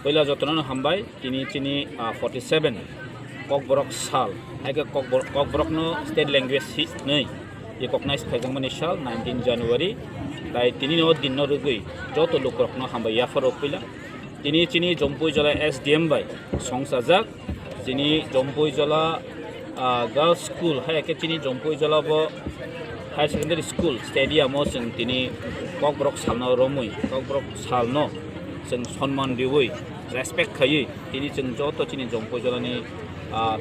पहला जतन हामबाय चिनी 47 Kokborok साल हाइके Kokborok नो स्टेट लैंग्वेज नहीं ये कोकनाइज खाइजांगमानि साल 19 January ताई तिनी नो दिन नो रुगै जत लोकरक नो हामबाय याफारो पहला चिनी Jampuijala SDM बाय संसाजाक चिनी Jampuijala गर्ल्स स्कूल हाइके चिनी Jampuijala बो हायर सेकेंडरी स्कूल स्टेडियम जों दिनै Kokborok सालनो रमै Kokborok सालनो जों सन्मान दिवै रेसपेक्ट खायै दिनै जों जत चिनी Jampuijalaनि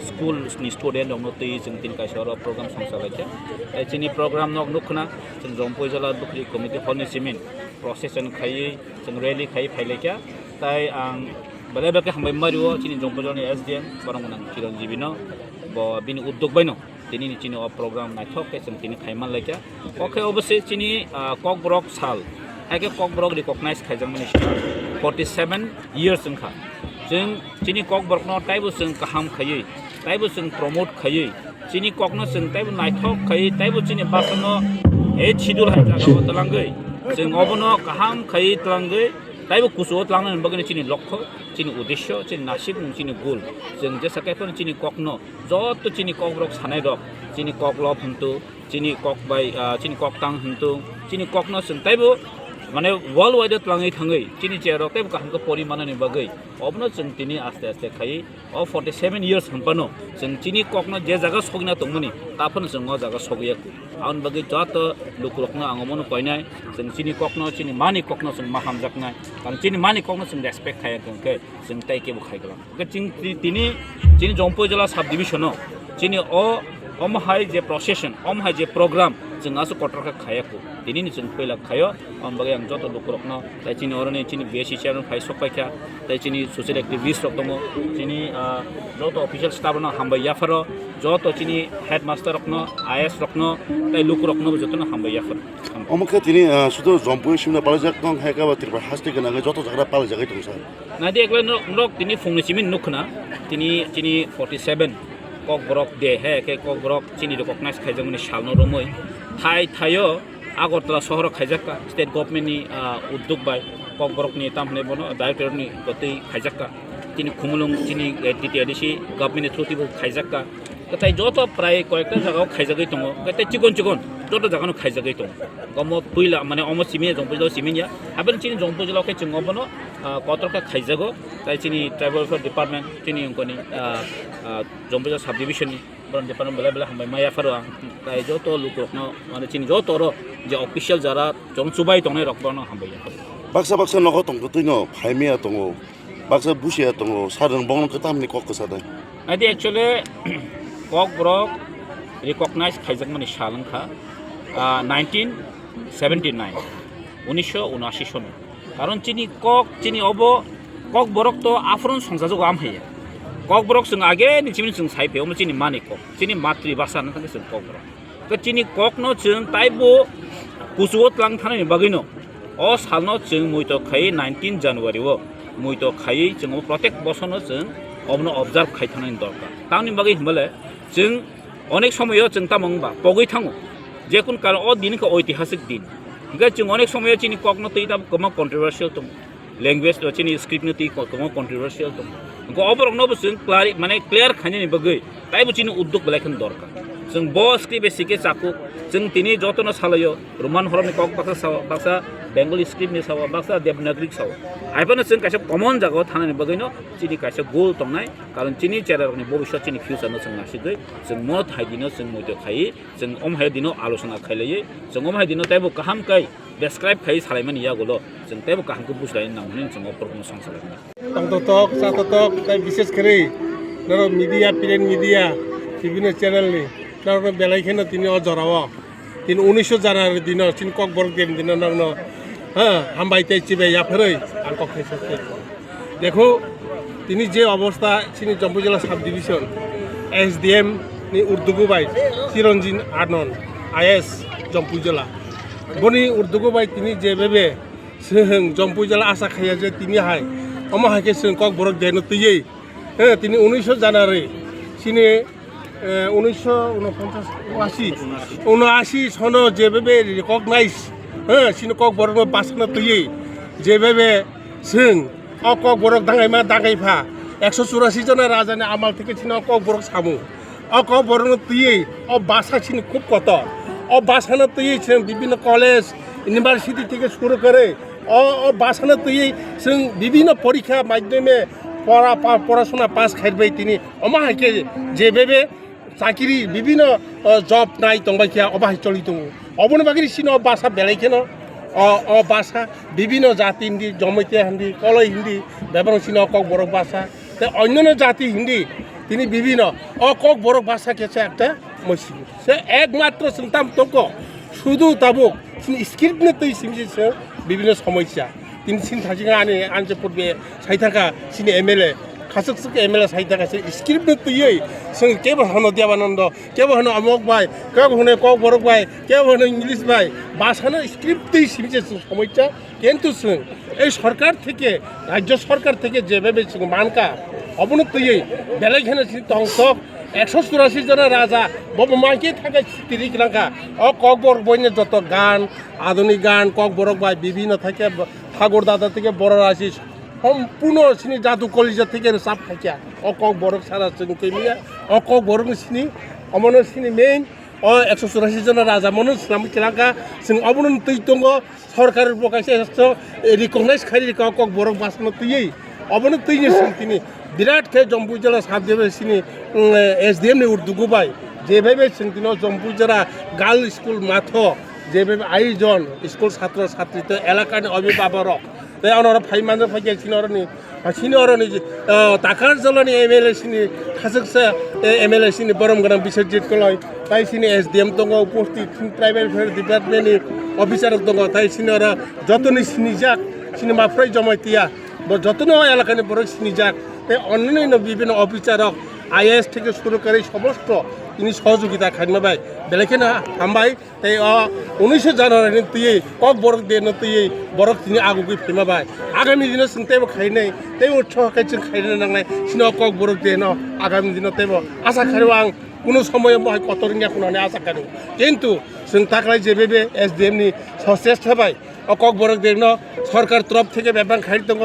स्कूलनि स्टुडेन्ट दङ तै जों दिन काइसर प्रग्राम संसालायचे चिनी प्रग्राम नक नुखना जों Jampuijala बुख्रि कमिटि हलनि सिमिन प्रसेसन खायै जों रैली खायै फाइलायका ताई आं बेलेबेके हामबाय मारियो चिनी Jampuijalaनि SDM बरंगना चिरंजीबिनो ब बिनि उद्योग बायनो दिनै चिनी प्रग्राम नायथके जों दिनै खायमान लायका ओके अबसे चिनी Kokborok साल हाइके Kokborok रिकगनाइज खाइजांमानि 47 years जोंखा जों चिनी Kokborok नो ताइबो जों गाहाम खायै ताइबो जों प्रमोट खायै चिनी Kokनो जों ताइबो नायथक खायै ताइबो चिनी बासनो ए शिड्यूल हाय जागाव तलांगै जों अबनो गाहाम खायै तलांगै ताइबो कुसुव तलांनो बगनि चिनी लक्ष्य चिनी उद्देश्य चिनी नासिक चिनी गोल जों जे सकायफोर चिनी Kokनो जत चिनी Kokborok सानाय रक चिनी Koklop हन्तु चिनी Kokbai चिनी Koktaं हन्तु चिनी Kokनो जों ताइबो माने वर्ल्ड वाइड तलाङै थाङै चिनी चेरो ताइबो गाहामको परिमाननि बगै अबनो जों दिनै आस्ते आस्ते खायै 47 years हनपानो जों चिनी Kokनो जे जागा सगिना दंमोनि ताफोन जों जागा सगियाखै आउन बगै जत लुकुरकनो आङमनो कयनाय जों चिनी Kokनो चिनी मानि Kokनो जों मा हामजाकनाय कारण चिनी मानि Kokनो जों रेसपेक्ट खायाखै जों ताइकेबो खायगला चिनी Jampuijala सब डिविजननो चिनी अमहाय जे प्रोसेसन अमहाय जे प्रोग्राम जों आसो कटरका खायाखै दिनै जों पहिला खायो आं बगै आं जत लुकुरकनो ताइ चिनी अरनि चिनी बेसि चेयारन फाइ सपायखा ताइ चिनी सोशल एक्टिविस्ट रक दङ चिनी जत अफिशियल स्टाफनो हामबाय याफारो जत चिनी हेडमास्टर रकनो आईएएस रकनो ताइ लुकुरकनो जतनो हामबाय याफारो अमके दिनै सुदो Jampuijala पालाइजाक दं हाइका बातिरबा हास्ते गोनां जत जाग्रा पालाइजागै दं सार नादि एकला नक दिनै फुंनिसिम नुखना दिनै चिनी 47 Kokborok दे है के Kokborok चिनी रिकगनाइज खाइजांमानि सालनो रमै थायो आगरतला सहर खाइजाका स्टेट गभर्नमेन्टनि उद्योग बाय Kokborokनि तामने बनो डाइरेक्टरनि गतै खाइजाका चिनी खुमुलुं चिनी डिटिआरडिसि गभर्नमेन्टनि थ्रुतिबो खाइजाका कथाय जत प्राय कयेकटा जागाव खाइजागै दङ कथाय चिकन जत जागानो खाइजागै दङ गम पुइला माने अम सिमि Jampuijala सिमिनिया हाबन चिनी Jampuijala के जों अबनो कतरका खाइजागो ताइ चिनी ट्राइबल वेलफेयर डिपार्टमेन्ट चिनी अंकनि Jampuijala सब डिभिजननि बरन डिपार्टमेन्ट बेला हामबाय मायाफारो आं ताइ जत लुकुरकनो माने चिनी जतरो जे अफिशियल जारा जों सुबाय दंनाय रकबनो हामबाय बाक्सा नगो दं तैनो फाइमिया दङ बाक्सा बुसिया दङ सारन बंन कतामनि कक सादों आदि एक्चुअली Kokborok रिकगनाइज खाइजांमानि सालंखा 1979 1979 सन कारण चिनी चिनी अब Kokborok तो आफरन संसाजो आम है Kokborok जों आगे निचिमिन जों साइफेयाव चिनी मानि Kok चिनी मातृभाषा नथांगे जों Kokborok तो चिनी Kokनो जों ताइबो कुसुव तलां थानायनि बगैनो अ सालनो जों मुइतो खायै 19 January वो मुइतो खायै जों प्रत्येक बसरनो जों अबनो ऑब्जर्व खाय थानायनि दरकार तांनि बगै हमले जों अनेक समय जों तामंबा पगै थाङो जेकुन कारण अ दिनखौ ऐतिहासिक दिन गे जों अनेक समय चिनी Kokनो तैता गोबां कन्ट्रोवर्शियल दं लैंग्वेज चिनी स्क्रिप्टनो तै गोबां कन्ट्रोवर्शियल दं गो अबरकनोबो जों क्लियर खायनि बगै ताइबो चिनी उद्योग बेलायखन दरकार जों ब स्क्रिप्ट बेसिके चाकु जों दिनै जतनो सालायो रोमान हरनि बाक्सा बेंगली स्क्रिप्टनि सावा बाक्सा देबनागरिक सावा आइबानो जों कायसे कमन जागाव थानायनि बगैनो चिनी कायसे गोल दंनाय कारण चिनी चेरारनि भबिष्यत चिनी फ्यूचरनो जों नासिगै जों मत हायदिनो जों मयतो खायै जों अमहाय दिनो आलोचना खायलायै जों अमहाय दिनो ताइबो गाहाम काय डेस्क्राइब खायै सालायमानि यागोलो जों ताइबो गाहामखौ बुझलायनो नांगौनि जों अफरखौ संसालायनो तंतक सातक ताइ विशेष करै नरो मीडिया प्रिन्ट मीडिया विभिन्न चैनलनि नरो बेलायखनो तिनि अजराव दिन 19 January दिन चिनी Kokborok दिन दिन नंगनो हामबाय ताइचिबे याफरै आं कखेसके देखो तिनि जे अवस्था चिनी Jampuijala सब डिविजन SDM नि उर्दुगु बाय चिरंजीन आनन आईएएस Jampuijala बनि उर्दुगु बाय तिनि जे बेबे जों Jampuijala आशा खाया जे तिनि हाय अमहाके जों Kokborok देनो तैयै तिनि 19 January चिनी 1979 सनो जेबे रिकगनाइज चिनी Kokborok बासना तैयै जेबे जों kokborok dangaima dangaifa 184 jona rajani amal থেকে ছিল kokborok samu kokborok tuyi বাসা ছিল খুব কত বাসানো তুই বিভিন্ন কলেজ ইউনিভার্সিটি থেকে শুরু করে বাসানো তুই বিভিন্ন পরীক্ষা মাধ্যমে পড়াশোনা পাস খাইবাই তিনি অমাহাইকে যেভাবে চাকরি বিভিন্ন জব নাই দंबायखिया অবাহাই চলি দङ অবন বাগিরি সিন বাসা বেলাইখেন বাসা বিভিন্ন জাতি হিন্দি জমৈতিয়া হিন্দি কলই হিন্দি ব্যবহার সিন kokborok ভাষা অন্যান্য জাতি হিন্দি তিনি বিভিন্ন kokborok ভাষা কেছে একটা মসিন সে একমাত্র চিন্তাম তক শুধু তাবুক স্ক্রিপ্ট নে তুই সিমজিছে বিভিন্ন সমস্যা তিনি সিন থাজিঙা আনজে পড়বে সাইথাকা সিনি এমএলএ খাসক এমএলএ সাইথাকা স্ক্রিপ্ট নে তুই जों কেবো হনো দেবানন্দ কেবো হনো অমক ভাই কেবো হনো kokborok ভাই কেবো হনো ইংলিশ ভাই ভাষানো স্ক্রিপ্ট তুই সিমজে সমস্যা কিন্তু जों এই সরকার থেকে রাজ্য সরকার থেকে যেভাবে মানকা অবনত তুই বেলাইখানে তংসক 184 জনা রাজা মাইকে থাকে তিরিক রাখা kokborok বইনে যত গান আধুনিক গান kokborok ভাই বিভিন্ন থাকে ঠাকুর দাদা থেকে বড় রাশি সম্পূর্ণ সিনি জাদু কলিজা থেকে চাপ থাকে kokborok সারা মিয়া kokborok সিনি অমন সিনি মেইন 184 জনা রাজা মনো ইসলাম রাখা जों অবনন তুই দङ সরকারের প্রকাশে রিকগনাইজ খালি kokborok ভাষানো তুই অবনত তুই তিনি বিরাট खे जम्पुइजला साबजेबे सिनी एसडीएम नि उर्दुगुबाय जेभाबे सिंतिनो जम्पुइजला गार्ल स्कुल माथ जेभाबे आयोजन स्कुल छात्र छात्री तो एलाकानि अभिभावक ताई अनरा फाइमानो फाइके सिनरनि ताकार जलानि एमएलए सिनी खासकसे एमएलए सिनी बरमगोनां बिस्वजित कलय ताई सिनी एसडीएम दङ उपस्थित ट्राइबेल फेयर डिपार्टमेन्टनि अफिसार दङ ताई सिनरा जतनि सिनी जाक सिनी माफ्राय जमायतिया যতন এলাকানি বড় সিনিজাক অন্যান্য বিভিন্ন অফিসারক আইএস থেকে শুরু করে সমস্ত তিনি সহযোগিতা খাইমাবাই বেলেখানে হামবাই তাই 19 জানুয়ারি তুই kokborok দেন তুই বরক তিনি আগুগি ফেমাবাই আগামী দিনে চিন্তাইব খাইনাই তাই উৎসাহ খাইছেন খাইনে নাংনাই সিন kokborok দেন আগামী দিনে তাইব আশা খাইব আং কোনো সময় মহাই কতরিঙ্গা কোনানে আশা খাইব কিন্তু जों তাকলাই যেভাবে এসডিএম নি সচেষ্ট হবাই kokborok দেন সরকার তরফ থেকে ব্যাপার খাই দङ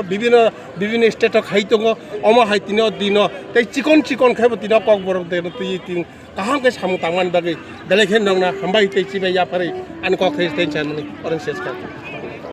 বিভিন্ন স্টেট খাই দङ অমাহাই তিন দিন তাই চিকন খাইব তিন kokborok দেন তুই তিন কাহামকে সামু তামান বাগै বেলেখানে নাংনা হামবাই তাই চিবাই ইয়াপারে আনি কখাই তাই চামনি অরেন শেষ খাই